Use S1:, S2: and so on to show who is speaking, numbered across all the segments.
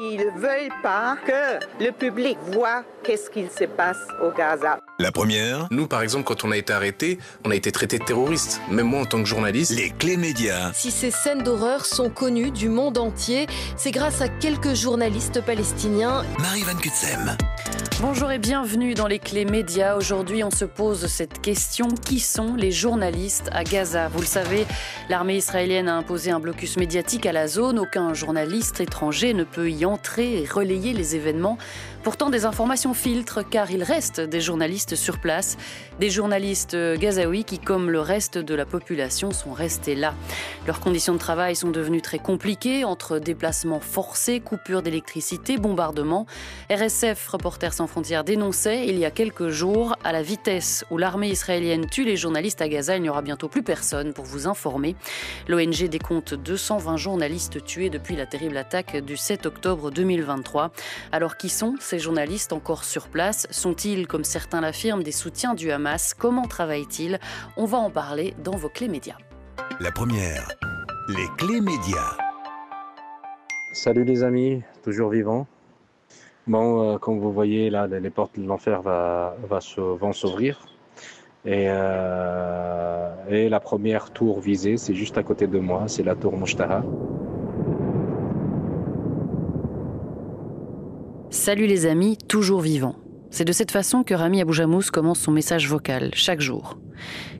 S1: Ils ne veulent pas que le public voit qu'est-ce qu'il se passe au Gaza.
S2: La première.
S3: Nous, par exemple, quand on a été arrêtés, on a été traités de terroristes. Même moi, en tant que journaliste.
S2: Les clés médias.
S4: Si ces scènes d'horreur sont connues du monde entier, c'est grâce à quelques journalistes palestiniens.
S2: Marie Van Kutsem.
S5: Bonjour et bienvenue dans les clés médias. Aujourd'hui, on se pose cette question. Qui sont les journalistes à Gaza ? Vous le savez, l'armée israélienne a imposé un blocus médiatique à la zone. Aucun journaliste étranger ne peut y entrer et relayer les événements. Pourtant, des informations filtrent, car il reste des journalistes sur place. Des journalistes gazaouis qui, comme le reste de la population, sont restés là. Leurs conditions de travail sont devenues très compliquées, entre déplacements forcés, coupures d'électricité, bombardements. RSF, Reporters sans frontières, dénonçait, il y a quelques jours, à la vitesse où l'armée israélienne tue les journalistes à Gaza, il n'y aura bientôt plus personne pour vous informer. L'ONG décompte 220 journalistes tués depuis la terrible attaque du 7 octobre 2023. Alors qui sont ces journalistes encore sur place? Sont-ils, comme certains l'affirment, des soutiens du Hamas? Comment travaillent-ils? On va en parler dans vos clés médias.
S2: La première. Les clés médias.
S6: Salut les amis, toujours vivants. Bon, comme vous voyez, là, les portes de l'enfer vont s'ouvrir. Et la première tour visée, c'est juste à côté de moi, c'est la tour Mouchtaha.
S5: Salut les amis, toujours vivants. C'est de cette façon que Rami Aboujamous commence son message vocal, chaque jour.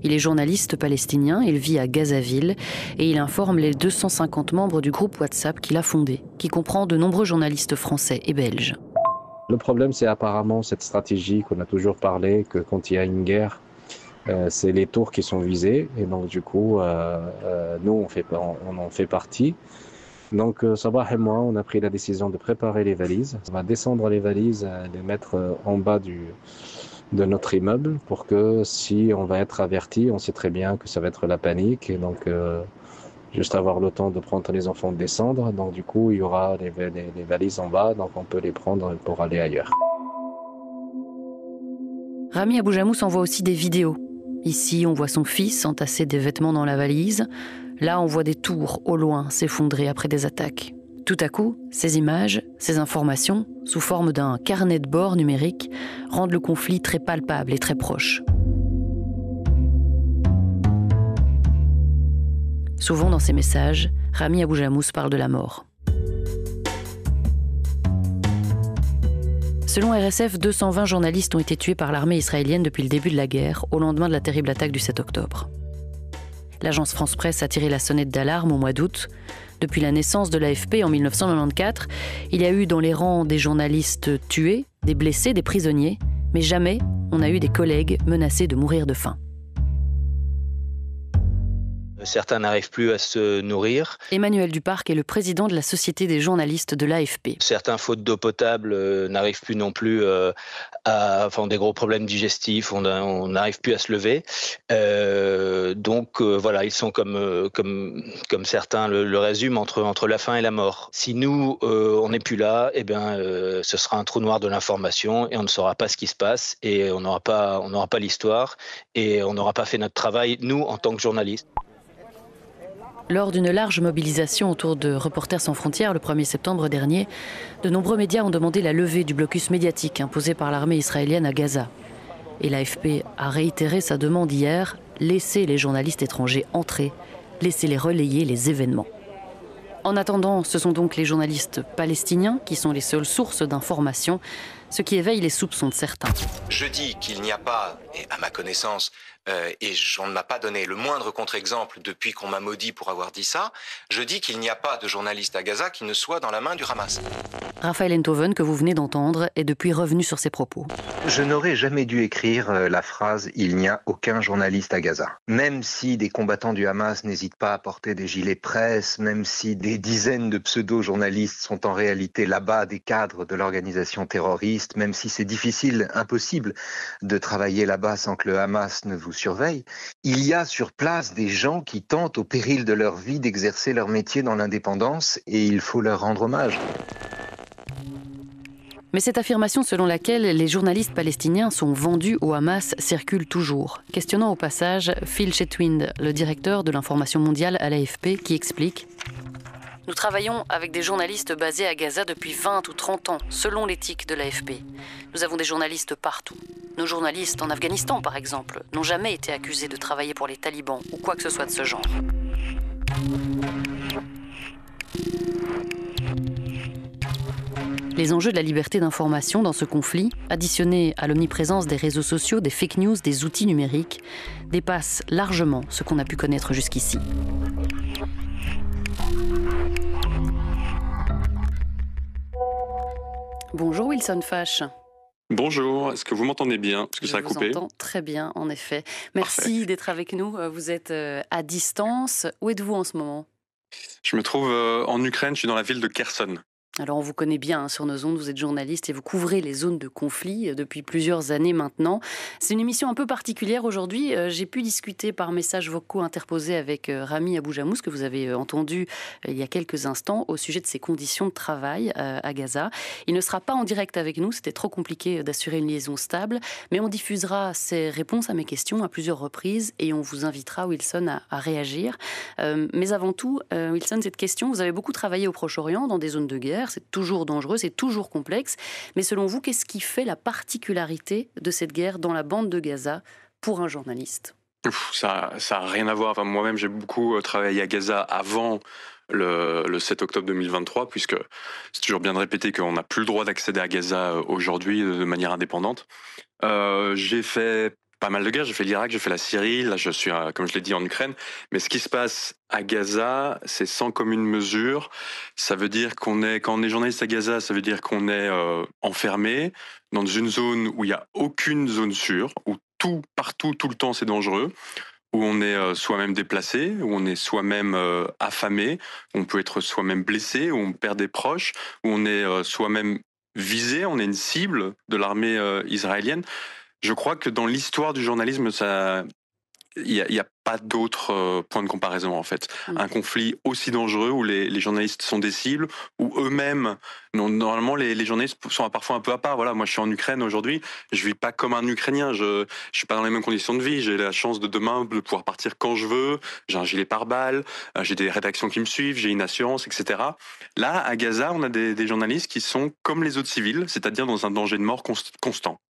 S5: Il est journaliste palestinien, il vit à Gazaville et il informe les 250 membres du groupe WhatsApp qu'il a fondé, qui comprend de nombreux journalistes français et belges.
S6: Le problème, c'est apparemment cette stratégie qu'on a toujours parlé, que quand il y a une guerre, c'est les tours qui sont visées. Et donc, du coup, nous, on en fait partie. Donc, Sabah et moi, on a pris la décision de préparer les valises. On va descendre les valises, les mettre en bas de notre immeuble pour que si on va être averti, on sait très bien que ça va être la panique. Et donc, juste avoir le temps de prendre les enfants, de descendre. Donc, du coup, il y aura les valises en bas, donc on peut les prendre pour aller ailleurs.
S5: Rami Aboujamous envoie aussi des vidéos. Ici, on voit son fils entasser des vêtements dans la valise. Là, on voit des tours au loin s'effondrer après des attaques. Tout à coup, ces images, ces informations, sous forme d'un carnet de bord numérique, rendent le conflit très palpable et très proche. Souvent dans ses messages, Rami Aboujamous parle de la mort. Selon RSF, 220 journalistes ont été tués par l'armée israélienne depuis le début de la guerre, au lendemain de la terrible attaque du 7 octobre. L'agence France Presse a tiré la sonnette d'alarme au mois d'août. Depuis la naissance de l'AFP en 1994, il y a eu dans les rangs des journalistes tués, des blessés, des prisonniers, mais jamais on a eu des collègues menacés de mourir de faim.
S7: Certains n'arrivent plus à se nourrir.
S5: Emmanuel Duparc est le président de la Société des journalistes de l'AFP.
S7: Certains, faute d'eau potable, n'arrivent plus non plus ont des gros problèmes digestifs, on n'arrive plus à se lever. Donc voilà, ils sont comme certains le résument, entre la faim et la mort. Si nous, on n'est plus là, ce sera un trou noir de l'information et on ne saura pas ce qui se passe et on n'aura pas l'histoire et on n'aura pas fait notre travail, nous, en tant que journalistes.
S5: Lors d'une large mobilisation autour de Reporters sans frontières le 1er septembre dernier, de nombreux médias ont demandé la levée du blocus médiatique imposé par l'armée israélienne à Gaza. Et l'AFP a réitéré sa demande hier, laisser les journalistes étrangers entrer, laisser-les relayer les événements. En attendant, ce sont donc les journalistes palestiniens qui sont les seules sources d'information, ce qui éveille les soupçons de certains.
S8: Je dis qu'il n'y a pas, et à ma connaissance, et on ne m'a pas donné le moindre contre-exemple depuis qu'on m'a maudit pour avoir dit ça, je dis qu'il n'y a pas de journaliste à Gaza qui ne soit dans la main du Hamas.
S5: Raphaël Enthoven, que vous venez d'entendre, est depuis revenu sur ses propos.
S9: Je n'aurais jamais dû écrire la phrase « Il n'y a aucun journaliste à Gaza ». Même si des combattants du Hamas n'hésitent pas à porter des gilets presse, même si des dizaines de pseudo-journalistes sont en réalité là-bas des cadres de l'organisation terroriste, même si c'est difficile, impossible de travailler là-bas sans que le Hamas ne vous surveille, il y a sur place des gens qui tentent au péril de leur vie d'exercer leur métier dans l'indépendance et il faut leur rendre hommage.
S5: Mais cette affirmation selon laquelle les journalistes palestiniens sont vendus au Hamas circule toujours, questionnant au passage Phil Chetwynd, le directeur de l'information mondiale à l'AFP, qui explique: Nous travaillons avec des journalistes basés à Gaza depuis 20 ou 30 ans, selon l'éthique de l'AFP. Nous avons des journalistes partout. Nos journalistes en Afghanistan, par exemple, n'ont jamais été accusés de travailler pour les talibans ou quoi que ce soit de ce genre. Les enjeux de la liberté d'information dans ce conflit, additionnés à l'omniprésence des réseaux sociaux, des fake news, des outils numériques, dépassent largement ce qu'on a pu connaître jusqu'ici. Bonjour Wilson Fache.
S10: Bonjour, est-ce que vous m'entendez bien? Est-ce que ça a coupé?
S5: Je vous entends très bien, en effet. Merci d'être avec nous. Vous êtes à distance. Où êtes-vous en ce moment?
S10: Je me trouve en Ukraine, je suis dans la ville de Kherson.
S5: Alors on vous connaît bien sur nos ondes, vous êtes journaliste et vous couvrez les zones de conflit depuis plusieurs années maintenant. C'est une émission un peu particulière aujourd'hui. J'ai pu discuter par messages vocaux interposés avec Rami Abou-Jamous, que vous avez entendu il y a quelques instants, au sujet de ses conditions de travail à Gaza. Il ne sera pas en direct avec nous, c'était trop compliqué d'assurer une liaison stable, mais on diffusera ses réponses à mes questions à plusieurs reprises et on vous invitera, Wilson, à réagir. Mais avant tout, Wilson, cette question, vous avez beaucoup travaillé au Proche-Orient, dans des zones de guerre. C'est toujours dangereux, c'est toujours complexe. Mais selon vous, qu'est-ce qui fait la particularité de cette guerre dans la bande de Gaza pour un journaliste?
S10: Ça a rien à voir. Enfin, moi-même, j'ai beaucoup travaillé à Gaza avant le 7 octobre 2023, puisque c'est toujours bien de répéter qu'on n'a plus le droit d'accéder à Gaza aujourd'hui de manière indépendante. J'ai fait pas mal de guerres, j'ai fait l'Irak, j'ai fait la Syrie, là je suis, comme je l'ai dit, en Ukraine. Mais ce qui se passe à Gaza, c'est sans commune mesure. Ça veut dire quand on est journaliste à Gaza, ça veut dire qu'on est enfermé dans une zone où il n'y a aucune zone sûre, où tout, partout, tout le temps c'est dangereux, où on est soi-même déplacé, où on est soi-même affamé, où on peut être soi-même blessé, où on perd des proches, où on est soi-même visé, on est une cible de l'armée israélienne. Je crois que dans l'histoire du journalisme, il y a pas d'autre point de comparaison en fait. Un conflit aussi dangereux où les journalistes sont des cibles, où eux-mêmes, normalement les journalistes sont parfois un peu à part. Voilà, moi je suis en Ukraine aujourd'hui, je vis pas comme un Ukrainien, je suis pas dans les mêmes conditions de vie. J'ai la chance de demain de pouvoir partir quand je veux. J'ai un gilet pare-balles, j'ai des rédactions qui me suivent, j'ai une assurance, etc. Là, à Gaza, on a des journalistes qui sont comme les autres civils, c'est-à-dire dans un danger de mort constant.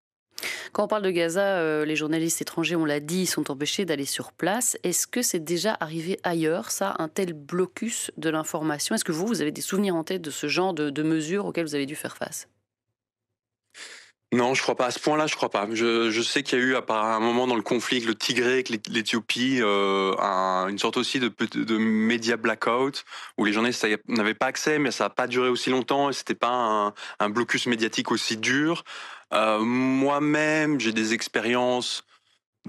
S5: Quand on parle de Gaza, les journalistes étrangers, on l'a dit, sont empêchés d'aller sur place. Est-ce que c'est déjà arrivé ailleurs, ça, un tel blocus de l'information? Est-ce que vous avez des souvenirs en tête de ce genre de mesures auxquelles vous avez dû faire face?
S10: Non, je crois pas. À ce point-là, je crois pas. Je sais qu'il y a eu, à un moment dans le conflit avec le Tigré, avec l'Éthiopie, une sorte aussi de média blackout, où les journalistes n'avaient pas accès, mais ça n'a pas duré aussi longtemps, et c'était pas un blocus médiatique aussi dur. Moi-même, j'ai des expériences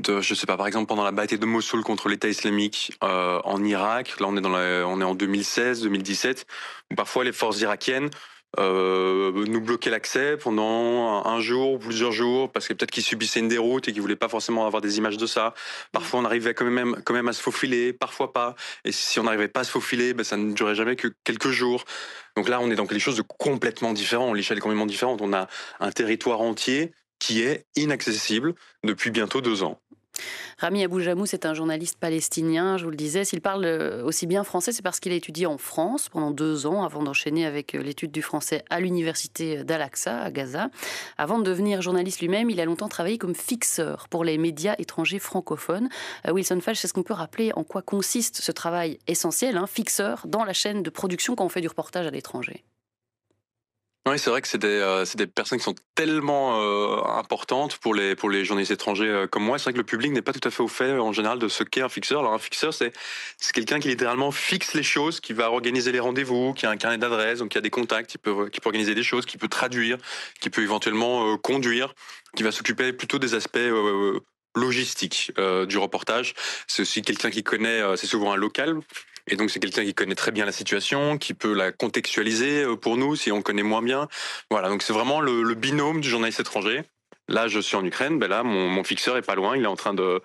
S10: je sais pas, par exemple pendant la bataille de Mossoul contre l'État islamique en Irak. Là, on est en 2016-2017, où parfois les forces irakiennes nous bloquaient l'accès pendant un jour ou plusieurs jours parce que peut-être qu'ils subissaient une déroute et qu'ils voulaient pas forcément avoir des images de ça. Parfois on arrivait quand même à se faufiler, parfois pas. Et si on n'arrivait pas à se faufiler, ça ne durait jamais que quelques jours. Donc là on est dans quelque chose de complètement différent. L'échelle est complètement différente. On a un territoire entier qui est inaccessible depuis bientôt 2 ans.
S5: Rami Abou-Jamous est un journaliste palestinien, je vous le disais. S'il parle aussi bien français, c'est parce qu'il a étudié en France pendant 2 ans avant d'enchaîner avec l'étude du français à l'université d'Al-Aqsa, à Gaza. Avant de devenir journaliste lui-même, il a longtemps travaillé comme fixeur pour les médias étrangers francophones. Wilson Fache, est-ce qu'on peut rappeler en quoi consiste ce travail essentiel, fixeur, dans la chaîne de production quand on fait du reportage à l'étranger?
S10: Oui, c'est vrai que c'est des personnes qui sont tellement importantes pour les journalistes étrangers comme moi. C'est vrai que le public n'est pas tout à fait au fait en général de ce qu'est un fixeur. Alors un fixeur, c'est quelqu'un qui littéralement fixe les choses, qui va organiser les rendez-vous, qui a un carnet d'adresses, donc qui a des contacts, qui peut organiser des choses, qui peut traduire, qui peut éventuellement conduire, qui va s'occuper plutôt des aspects logistiques du reportage. C'est aussi quelqu'un qui connaît, c'est souvent un local. Et donc c'est quelqu'un qui connaît très bien la situation, qui peut la contextualiser pour nous si on connaît moins bien. Voilà, donc c'est vraiment le binôme du journaliste étranger. Là, je suis en Ukraine, là, mon fixeur est pas loin, il est en train de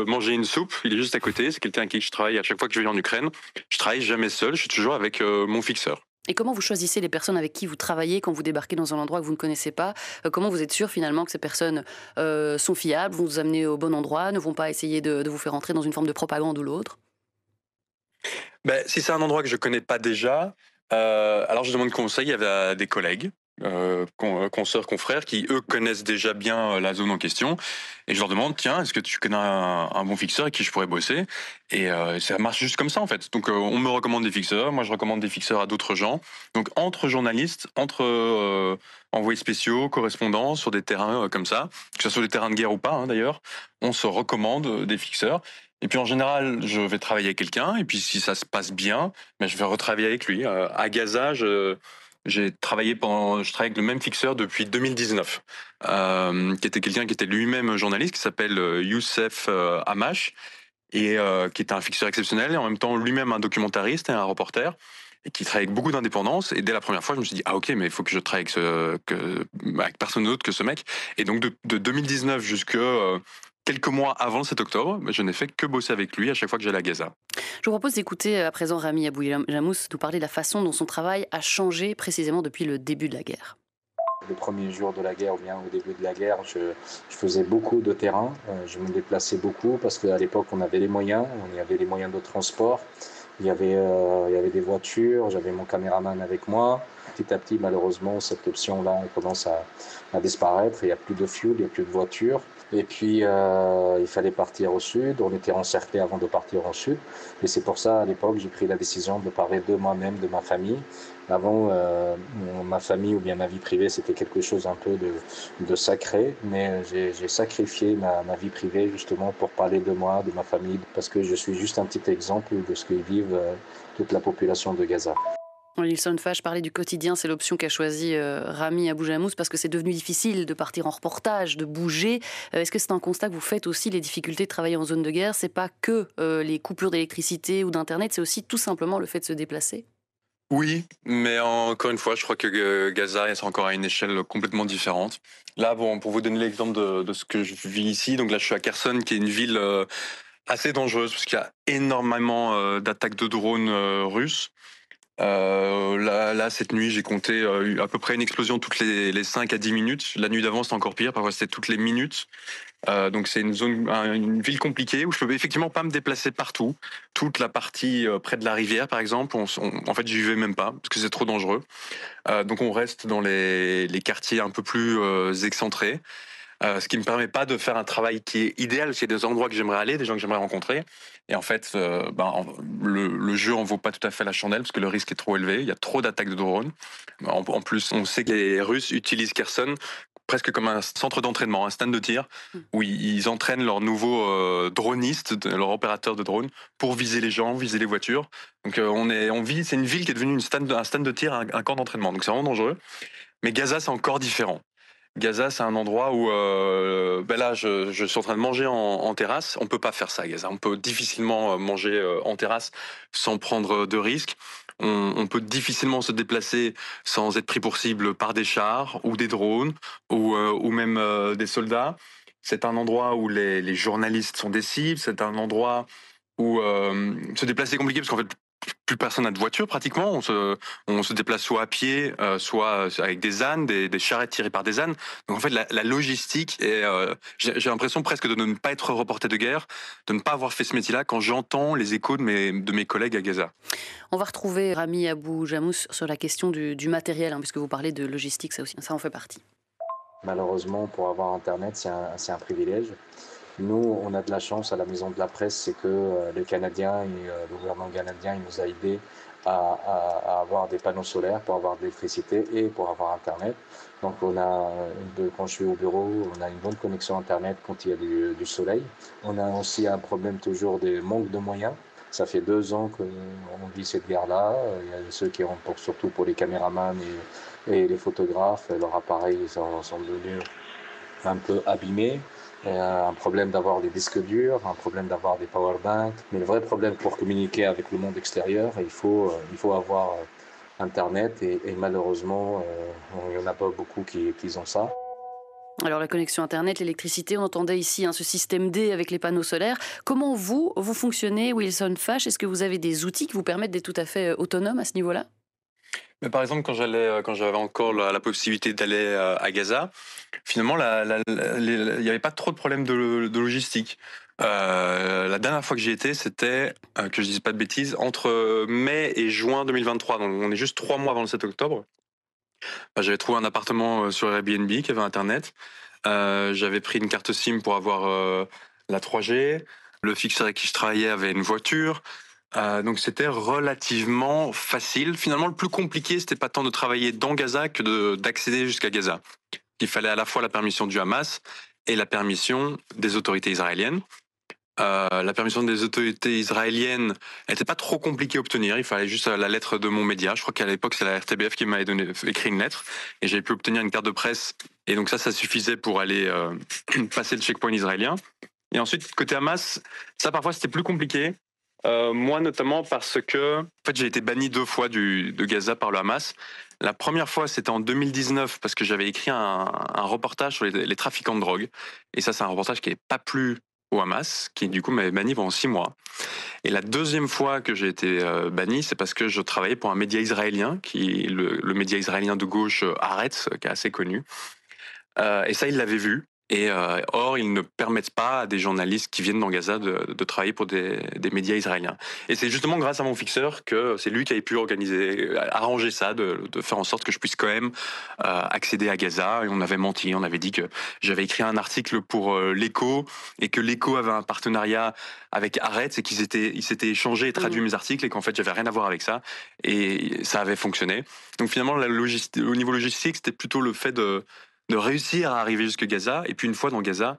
S10: manger une soupe, il est juste à côté. C'est quelqu'un avec qui je travaille à chaque fois que je viens en Ukraine. Je travaille jamais seul, je suis toujours avec mon fixeur.
S5: Et comment vous choisissez les personnes avec qui vous travaillez quand vous débarquez dans un endroit que vous ne connaissez pas? Comment vous êtes sûr finalement que ces personnes sont fiables, vont vous amener au bon endroit, ne vont pas essayer de vous faire entrer dans une forme de propagande ou l'autre?
S10: Si c'est un endroit que je connais pas déjà, alors je demande conseil à des collègues, consoeurs, confrères, qui eux connaissent déjà bien la zone en question, et je leur demande, tiens, est-ce que tu connais un bon fixeur avec qui je pourrais bosser? Et ça marche juste comme ça en fait. Donc on me recommande des fixeurs, moi je recommande des fixeurs à d'autres gens. Donc entre journalistes, entre envoyés spéciaux, correspondants sur des terrains comme ça, que ce soit des terrains de guerre ou pas d'ailleurs, on se recommande des fixeurs. Et puis en général, je vais travailler avec quelqu'un, et puis si ça se passe bien, je vais retravailler avec lui. À Gaza, je travaille avec le même fixeur depuis 2019, qui était quelqu'un qui était lui-même journaliste, qui s'appelle Youssef Hamash, et qui était un fixeur exceptionnel, et en même temps lui-même un documentariste et un reporter, et qui travaille avec beaucoup d'indépendance. Et dès la première fois, je me suis dit, ah ok, mais il faut que je travaille avec personne d'autre que ce mec. Et donc de 2019 jusqu'à quelques mois avant le 7 octobre, je n'ai fait que bosser avec lui à chaque fois que j'allais à Gaza.
S5: Je vous propose d'écouter à présent Rami Abou-Jamous nous parler de la façon dont son travail a changé précisément depuis le début de la guerre.
S6: Les premiers jours de la guerre, ou bien au début de la guerre, je faisais beaucoup de terrain, je me déplaçais beaucoup parce qu'à l'époque on avait les moyens, de transport, il y avait des voitures, j'avais mon caméraman avec moi. Petit à petit, malheureusement, cette option-là commence à disparaître, il n'y a plus de fuel, il n'y a plus de voitures. Et puis, il fallait partir au sud. On était encerclés avant de partir au sud. Et c'est pour ça, à l'époque, j'ai pris la décision de parler de moi-même, de ma famille. Avant, ma famille ou bien ma vie privée, c'était quelque chose un peu de sacré. Mais j'ai sacrifié ma vie privée justement pour parler de moi, de ma famille, parce que je suis juste un petit exemple de ce que vivent toute la population de Gaza.
S5: Wilson Fache parlait du quotidien, c'est l'option qu'a choisie Rami Abou-Jamous parce que c'est devenu difficile de partir en reportage, de bouger. Est-ce que c'est un constat que vous faites aussi, les difficultés de travailler en zone de guerre? C'est pas que les coupures d'électricité ou d'internet, c'est aussi tout simplement le fait de se déplacer?
S10: Oui, mais encore une fois, je crois que Gaza est encore à une échelle complètement différente. Là, pour vous donner l'exemple de ce que je vis ici, donc là je suis à Kherson, qui est une ville assez dangereuse parce qu'il y a énormément d'attaques de drones russes. Là, cette nuit, j'ai compté à peu près une explosion toutes les 5 à 10 minutes. La nuit d'avant, c'était encore pire. Parfois, c'était toutes les minutes. Donc, c'est une ville compliquée où je peux effectivement pas me déplacer partout. Toute la partie près de la rivière, par exemple, en fait, j'y vais même pas parce que c'est trop dangereux. Donc, on reste dans les quartiers un peu plus excentrés. Ce qui me permet pas de faire un travail qui est idéal. C'est des endroits que j'aimerais aller, des gens que j'aimerais rencontrer. Et en fait, le jeu en vaut pas tout à fait la chandelle parce que le risque est trop élevé. Il y a trop d'attaques de drones. En plus, on sait que les Russes utilisent Kherson presque comme un centre d'entraînement, un stand de tir, où ils entraînent leurs nouveaux dronistes, leurs opérateurs de drones, pour viser les gens, viser les voitures. Donc c'est une ville qui est devenue un stand de tir, un camp d'entraînement. Donc c'est vraiment dangereux. Mais Gaza, c'est encore différent. Gaza, c'est un endroit où là, je suis en train de manger en terrasse. On peut pas faire ça à Gaza. On peut difficilement manger en terrasse sans prendre de risques. On peut difficilement se déplacer sans être pris pour cible par des chars ou des drones ou même des soldats. C'est un endroit où les journalistes sont des cibles. C'est un endroit où se déplacer est compliqué parce qu'en fait, plus personne n'a de voiture pratiquement. On se déplace soit à pied, soit avec des ânes, des charrettes tirées par des ânes. Donc en fait, la logistique est. J'ai l'impression presque de ne pas être reporter de guerre, de ne pas avoir fait ce métier-là quand j'entends les échos de mes collègues à Gaza.
S5: On va retrouver Rami Abou-Jamous sur la question du matériel, puisque vous parlez de logistique, ça en fait partie.
S6: Malheureusement, pour avoir Internet, c'est un privilège. Nous, on a de la chance à la Maison de la Presse, c'est que les Canadiens et le gouvernement canadien il nous a aidés à avoir des panneaux solaires pour avoir de l'électricité et pour avoir Internet. Donc, quand je suis au bureau, on a une bonne connexion Internet quand il y a du soleil. On a aussi un problème toujours de manque de moyens. Ça fait 2 ans qu'on vit cette guerre-là. Il y a ceux qui remportent surtout pour les caméramans et les photographes. Leurs appareils sont devenus un peu abîmés. Un problème d'avoir des disques durs, un problème d'avoir des powerbanks. Mais le vrai problème pour communiquer avec le monde extérieur, il faut avoir Internet et malheureusement, il n'y en a pas beaucoup qui ont ça.
S5: Alors la connexion Internet, l'électricité, on entendait ici ce système D avec les panneaux solaires. Comment vous fonctionnez, Wilson Fache? Est-ce que vous avez des outils qui vous permettent d'être tout à fait autonome à ce niveau-là?
S10: Mais par exemple, quand j'avais encore la possibilité d'aller à Gaza, finalement, il n'y avait pas trop de problèmes de logistique. La dernière fois que j'y étais, c'était, que je dise pas de bêtises, entre mai et juin 2023. Donc on est juste 3 mois avant le 7 octobre. J'avais trouvé un appartement sur Airbnb qui avait Internet. J'avais pris une carte SIM pour avoir la 3G. Le fixeur avec qui je travaillais avait une voiture. Donc c'était relativement facile. Finalement, le plus compliqué, c'était pas tant de travailler dans Gaza que d'accéder jusqu'à Gaza. Il fallait à la fois la permission du Hamas et la permission des autorités israéliennes. La permission des autorités israéliennes n'était pas trop compliquée à obtenir. Il fallait juste la lettre de mon média. Je crois qu'à l'époque, c'est la RTBF qui m'avait écrit une lettre. Et j'avais pu obtenir une carte de presse. Et donc ça suffisait pour aller passer le checkpoint israélien. Et ensuite, côté Hamas, ça parfois c'était plus compliqué. Moi notamment parce que j'ai été banni 2 fois de Gaza par le Hamas. La première fois, c'était en 2019 parce que j'avais écrit un reportage sur les trafiquants de drogue. Et ça, c'est un reportage qui n'est pas plu au Hamas, qui du coup m'avait banni pendant 6 mois. Et la deuxième fois que j'ai été banni, c'est parce que je travaillais pour un média israélien, le média israélien de gauche Haaretz, qui est assez connu. Et ça, il l'avait vu. Et or, ils ne permettent pas à des journalistes qui viennent dans Gaza de travailler pour des médias israéliens. Et c'est justement grâce à mon fixeur que c'est lui qui avait pu arranger ça, de faire en sorte que je puisse quand même accéder à Gaza. Et on avait menti, on avait dit que j'avais écrit un article pour l'Echo et que l'Echo avait un partenariat avec Haaretz et qu'ils s'étaient échangés et traduits mes articles et qu'en fait j'avais rien à voir avec ça. Et ça avait fonctionné. Donc finalement, au niveau logistique, c'était plutôt le fait de réussir à arriver jusque Gaza. Et puis une fois dans Gaza,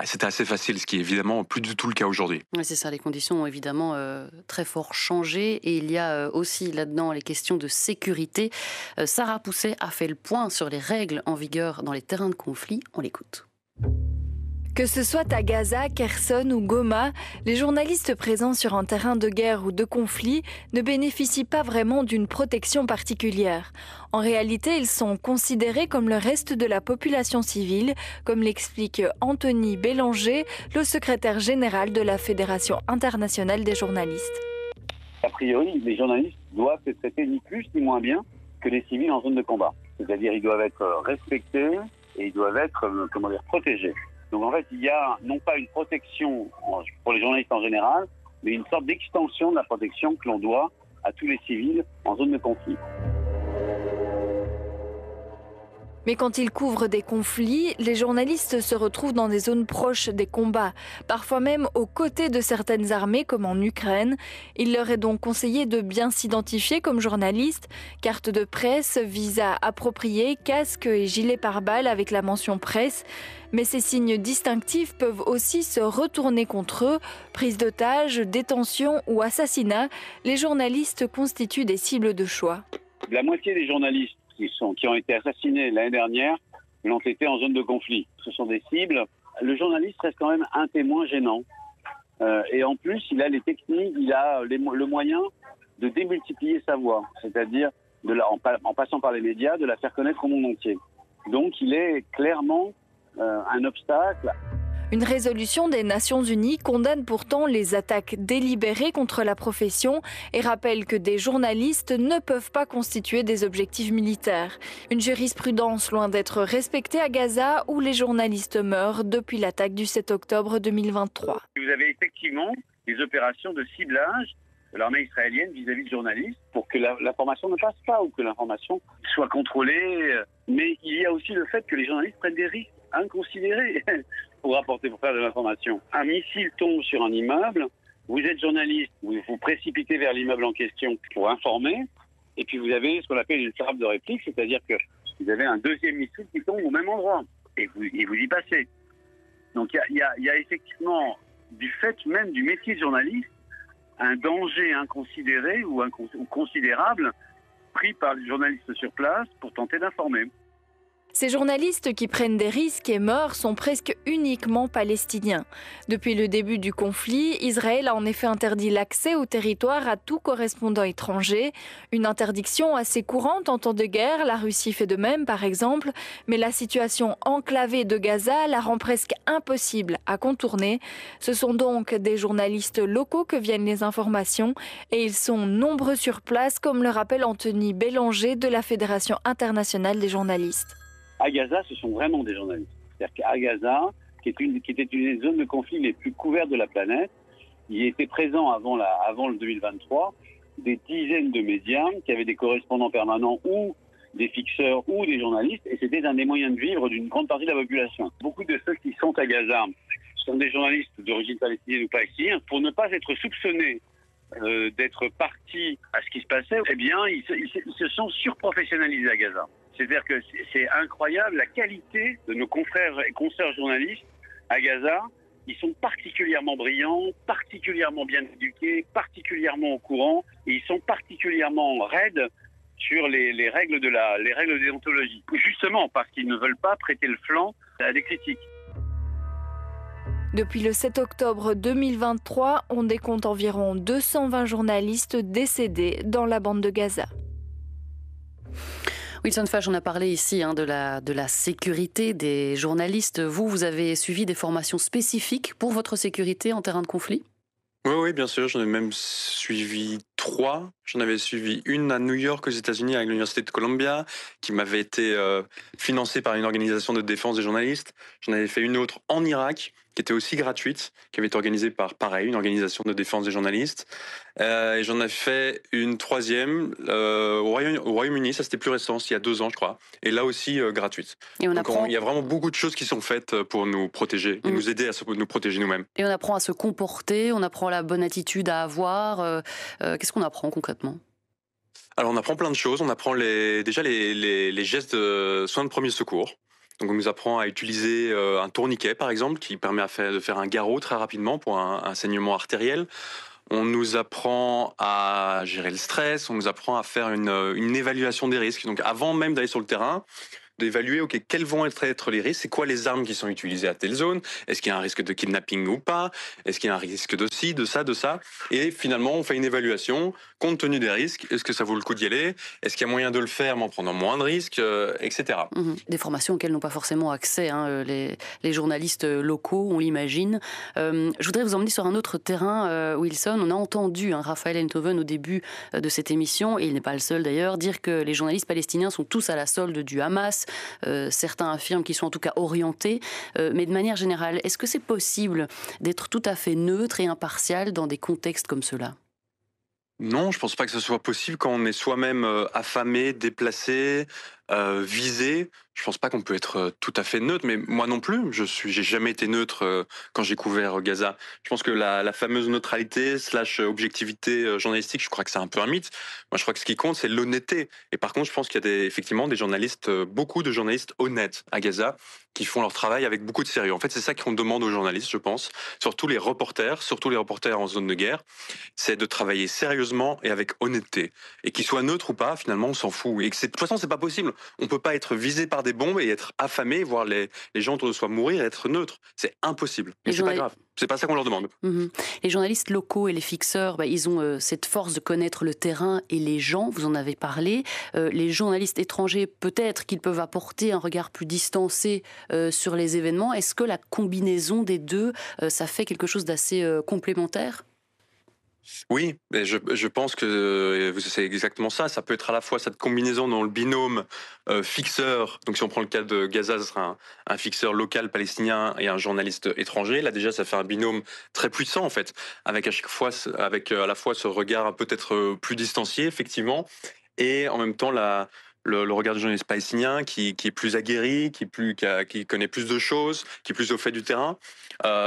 S10: c'était assez facile, ce qui est évidemment plus du tout le cas aujourd'hui.
S5: Oui, c'est ça, les conditions ont évidemment très fort changé. Et il y a aussi là-dedans les questions de sécurité. Sarah Pousset a fait le point sur les règles en vigueur dans les terrains de conflit. On l'écoute.
S11: Que ce soit à Gaza, Kherson ou Goma, les journalistes présents sur un terrain de guerre ou de conflit ne bénéficient pas vraiment d'une protection particulière. En réalité, ils sont considérés comme le reste de la population civile, comme l'explique Anthony Bélanger, le secrétaire général de la Fédération internationale des journalistes.
S12: A priori, les journalistes doivent être traités ni plus ni moins bien que les civils en zone de combat. C'est-à-dire ils doivent être respectés et ils doivent être protégés. Donc en fait, il y a non pas une protection pour les journalistes en général, mais une sorte d'extension de la protection que l'on doit à tous les civils en zone de conflit.
S11: Mais quand ils couvrent des conflits, les journalistes se retrouvent dans des zones proches des combats, parfois même aux côtés de certaines armées comme en Ukraine. Il leur est donc conseillé de bien s'identifier comme journalistes, carte de presse, visa approprié, casque et gilet pare-balles avec la mention presse. Mais ces signes distinctifs peuvent aussi se retourner contre eux. Prise d'otages, détention ou assassinat, les journalistes constituent des cibles de choix.
S12: La moitié des journalistes qui ont été assassinés l'année dernière l'ont été en zone de conflit. Ce sont des cibles. Le journaliste reste quand même un témoin gênant. Et en plus, il a les techniques, il a le moyen de démultiplier sa voix, c'est-à-dire en passant par les médias, de la faire connaître au monde entier. Donc il est clairement un obstacle.
S11: Une résolution des Nations Unies condamne pourtant les attaques délibérées contre la profession et rappelle que des journalistes ne peuvent pas constituer des objectifs militaires. Une jurisprudence loin d'être respectée à Gaza où les journalistes meurent depuis l'attaque du 7 octobre 2023.
S12: Vous avez effectivement des opérations de ciblage de l'armée israélienne vis-à-vis de journalistes pour que l'information ne passe pas ou que l'information soit contrôlée. Mais il y a aussi le fait que les journalistes prennent des risques inconsidérés pour faire de l'information. Un missile tombe sur un immeuble, vous êtes journaliste, vous vous précipitez vers l'immeuble en question pour informer, et puis vous avez ce qu'on appelle une frappe de réplique, c'est-à-dire que vous avez un deuxième missile qui tombe au même endroit, et vous y passez. Donc il y a effectivement, du fait même du métier de journaliste, un danger inconsidéré ou considérable pris par les journalistes sur place pour tenter d'informer.
S11: Ces journalistes qui prennent des risques et meurent sont presque uniquement palestiniens. Depuis le début du conflit, Israël a en effet interdit l'accès au territoire à tout correspondant étranger. Une interdiction assez courante en temps de guerre, la Russie fait de même par exemple, mais la situation enclavée de Gaza la rend presque impossible à contourner. Ce sont donc des journalistes locaux que viennent les informations et ils sont nombreux sur place, comme le rappelle Anthony Bélanger de la Fédération internationale des journalistes.
S12: À Gaza, ce sont vraiment des journalistes. C'est-à-dire qu'à Gaza, qui était une des zones de conflit les plus couvertes de la planète. Il était présent avant le 2023 des dizaines de médias qui avaient des correspondants permanents ou des fixeurs ou des journalistes, et c'était un des moyens de vivre d'une grande partie de la population. Beaucoup de ceux qui sont à Gaza sont des journalistes d'origine palestinienne ou palestinienne. Pour ne pas être soupçonnés d'être partis à ce qui se passait, eh bien, ils se sont surprofessionnalisés à Gaza. C'est-à-dire que c'est incroyable la qualité de nos confrères et consoeurs journalistes à Gaza. Ils sont particulièrement brillants, particulièrement bien éduqués, particulièrement au courant, et ils sont particulièrement raides sur les règles de déontologie. Justement parce qu'ils ne veulent pas prêter le flanc à des critiques.
S11: Depuis le 7 octobre 2023, on décompte environ 220 journalistes décédés dans la bande de Gaza.
S5: Wilson Fache, on a parlé ici de la sécurité des journalistes. Vous avez suivi des formations spécifiques pour votre sécurité en terrain de conflit ?
S10: Oui, bien sûr. J'en ai même suivi 3. J'en avais suivi une à New York, aux États-Unis, avec l'Université de Columbia, qui m'avait été financée par une organisation de défense des journalistes. J'en avais fait une autre en Irak, qui était aussi gratuite, qui avait été organisée par, pareil, une organisation de défense des journalistes. Et j'en ai fait une 3e au Royaume-Uni, ça c'était plus récent, il y a 2 ans je crois, et là aussi gratuite.
S5: Et
S10: Donc il y a vraiment beaucoup de choses qui sont faites pour nous protéger et nous aider à nous protéger nous-mêmes.
S5: Et on apprend à se comporter, on apprend la bonne attitude à avoir. Qu'est-ce qu'on apprend concrètement ?
S10: Alors on apprend plein de choses, on apprend déjà les gestes de soins de premier secours. Donc on nous apprend à utiliser un tourniquet par exemple, qui permet de faire un garrot très rapidement pour un saignement artériel. On nous apprend à gérer le stress, on nous apprend à faire une évaluation des risques. Donc avant même d'aller sur le terrain, d'évaluer quels vont être les risques, c'est quoi les armes qui sont utilisées à telle zone, est-ce qu'il y a un risque de kidnapping ou pas, est-ce qu'il y a un risque de ci, de ça, et finalement on fait une évaluation compte tenu des risques, est-ce que ça vaut le coup d'y aller, est-ce qu'il y a moyen de le faire mais en prenant moins de risques, etc.
S5: Des formations auxquelles n'ont pas forcément accès les journalistes locaux, on l'imagine. Je voudrais vous emmener sur un autre terrain, Wilson. On a entendu Raphaël Enthoven au début de cette émission, et il n'est pas le seul d'ailleurs, dire que les journalistes palestiniens sont tous à la solde du Hamas. Certains affirment qu'ils sont en tout cas orientés, mais de manière générale, est-ce que c'est possible d'être tout à fait neutre et impartial dans des contextes comme ceux-là ?
S10: Non, je pense pas que ce soit possible quand on est soi-même affamé, déplacé, visé. Je pense pas qu'on peut être tout à fait neutre, mais moi non plus. J'ai jamais été neutre quand j'ai couvert Gaza. Je pense que la fameuse neutralité / objectivité journalistique, je crois que c'est un peu un mythe. Moi, je crois que ce qui compte, c'est l'honnêteté. Et par contre, je pense qu'il y a effectivement des journalistes, beaucoup de journalistes honnêtes à Gaza, qui font leur travail avec beaucoup de sérieux. En fait, c'est ça qu'on demande aux journalistes, je pense, surtout les reporters en zone de guerre, c'est de travailler sérieusement et avec honnêteté. Et qu'ils soient neutres ou pas, finalement, on s'en fout. Et de toute façon, c'est pas possible. On peut pas être visé par des bombes et être affamé, voir les gens autour de soi mourir et être neutre. C'est impossible. Et c'est pas grave. C'est pas ça qu'on leur demande.
S5: Les journalistes locaux et les fixeurs, ils ont cette force de connaître le terrain et les gens, vous en avez parlé. Les journalistes étrangers, peut-être qu'ils peuvent apporter un regard plus distancé sur les événements. Est-ce que la combinaison des deux, ça fait quelque chose d'assez complémentaire ?
S10: Oui, je pense que c'est exactement ça. Ça peut être à la fois cette combinaison dans le binôme fixeur. Donc si on prend le cas de Gaza, ce sera un fixeur local palestinien et un journaliste étranger. Là déjà, ça fait un binôme très puissant en fait, avec à la fois ce regard peut-être plus distancié effectivement, et en même temps le regard du journaliste palestinien qui est plus aguerri, qui connaît plus de choses, qui est plus au fait du terrain.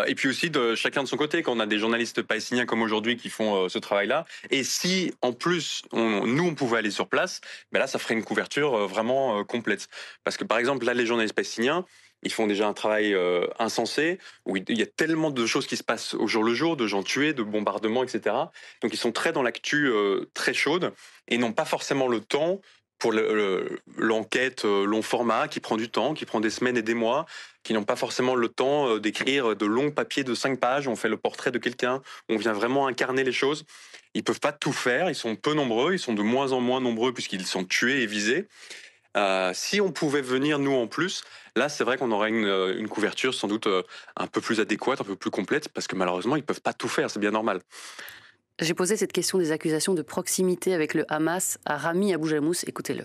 S10: Et puis aussi de chacun de son côté, quand on a des journalistes palestiniens comme aujourd'hui qui font ce travail-là. Et si en plus on pouvait aller sur place, là ça ferait une couverture vraiment complète. Parce que par exemple là les journalistes palestiniens, ils font déjà un travail insensé, où il y a tellement de choses qui se passent au jour le jour, de gens tués, de bombardements, etc. Donc ils sont très dans l'actu très chaude et n'ont pas forcément le temps pour l'enquête long format, qui prend du temps, qui prend des semaines et des mois, qui n'ont pas forcément le temps d'écrire de longs papiers de 5 pages, on fait le portrait de quelqu'un, on vient vraiment incarner les choses. Ils peuvent pas tout faire, ils sont peu nombreux, ils sont de moins en moins nombreux puisqu'ils sont tués et visés. Si on pouvait venir, nous, en plus, là, c'est vrai qu'on aurait une couverture sans doute un peu plus adéquate, un peu plus complète, parce que malheureusement, ils peuvent pas tout faire, c'est bien normal.
S5: J'ai posé cette question des accusations de proximité avec le Hamas à Rami Abou Jamous. Écoutez-le.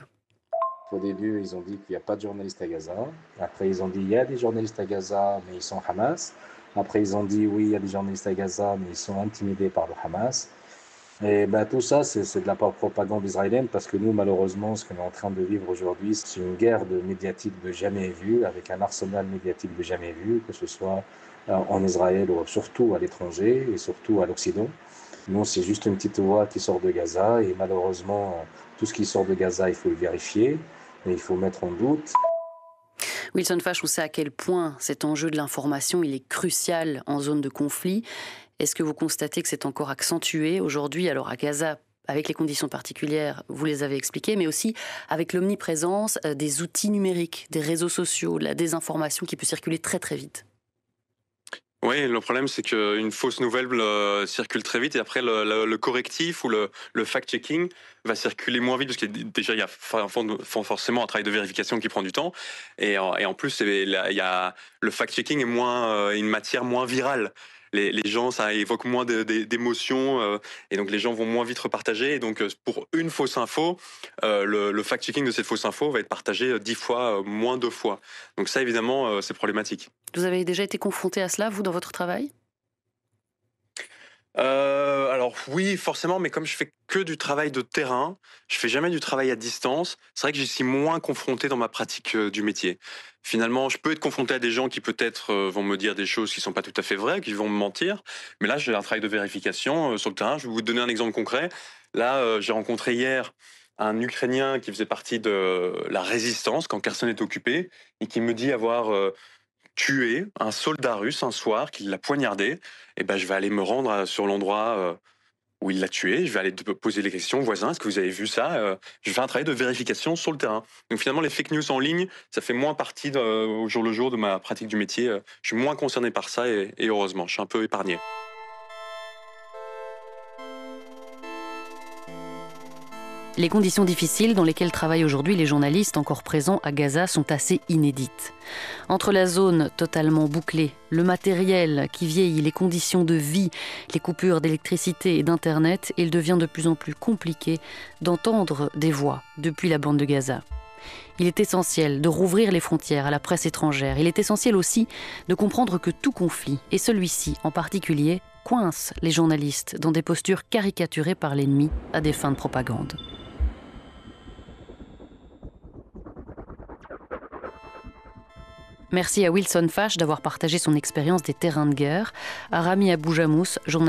S6: Au début, ils ont dit qu'il n'y a pas de journalistes à Gaza. Après, ils ont dit qu'il y a des journalistes à Gaza, mais ils sont Hamas. Après, ils ont dit oui, il y a des journalistes à Gaza, mais ils sont intimidés par le Hamas. Et tout ça, c'est de la propagande israélienne parce que nous, malheureusement, ce qu'on est en train de vivre aujourd'hui, c'est une guerre médiatique de jamais vue, avec un arsenal médiatique de jamais vu, que ce soit en Israël ou surtout à l'étranger et surtout à l'Occident. Nous, c'est juste une petite voix qui sort de Gaza et malheureusement, tout ce qui sort de Gaza, il faut le vérifier et il faut mettre en doute.
S5: Wilson Fash, on sait à quel point cet enjeu de l'information il est crucial en zone de conflit. Est-ce que vous constatez que c'est encore accentué aujourd'hui, alors à Gaza, avec les conditions particulières, vous les avez expliquées, mais aussi avec l'omniprésence des outils numériques, des réseaux sociaux, de la désinformation qui peut circuler très très vite?
S10: Oui, le problème, c'est qu'une fausse nouvelle circule très vite et après, le correctif ou le fact-checking va circuler moins vite parce que déjà, il y a forcément un travail de vérification qui prend du temps. Et en plus, le fact-checking est une matière moins virale. Les gens, ça évoque moins d'émotions et donc les gens vont moins vite repartager. Et donc, pour une fausse info, le fact-checking de cette fausse info va être partagé 10 fois, moins 2 fois. Donc ça, évidemment, c'est problématique.
S5: Vous avez déjà été confronté à cela, vous, dans votre travail?
S10: Alors oui, forcément, mais comme je fais que du travail de terrain, je fais jamais du travail à distance. C'est vrai que j'y suis moins confronté dans ma pratique du métier. Finalement, je peux être confronté à des gens qui peut-être vont me dire des choses qui sont pas tout à fait vraies, qui vont me mentir. Mais là, j'ai un travail de vérification sur le terrain. Je vais vous donner un exemple concret. Là, j'ai rencontré hier un Ukrainien qui faisait partie de la résistance quand Kherson était occupé et qui me dit avoir tué un soldat russe un soir, qu'il l'a poignardé. Et ben, je vais aller me rendre sur l'endroit où il l'a tué. Je vais aller poser les questions aux voisins. Est-ce que vous avez vu ça? Je vais faire un travail de vérification sur le terrain. Donc finalement, les fake news en ligne, ça fait moins partie au jour le jour de ma pratique du métier. Je suis moins concerné par ça et heureusement, je suis un peu épargné.
S5: Les conditions difficiles dans lesquelles travaillent aujourd'hui les journalistes encore présents à Gaza sont assez inédites. Entre la zone totalement bouclée, le matériel qui vieillit, les conditions de vie, les coupures d'électricité et d'Internet, il devient de plus en plus compliqué d'entendre des voix depuis la bande de Gaza. Il est essentiel de rouvrir les frontières à la presse étrangère. Il est essentiel aussi de comprendre que tout conflit, et celui-ci en particulier, coince les journalistes dans des postures caricaturées par l'ennemi à des fins de propagande. Merci à Wilson Fash d'avoir partagé son expérience des terrains de guerre, à Rami Aboujamous, journaliste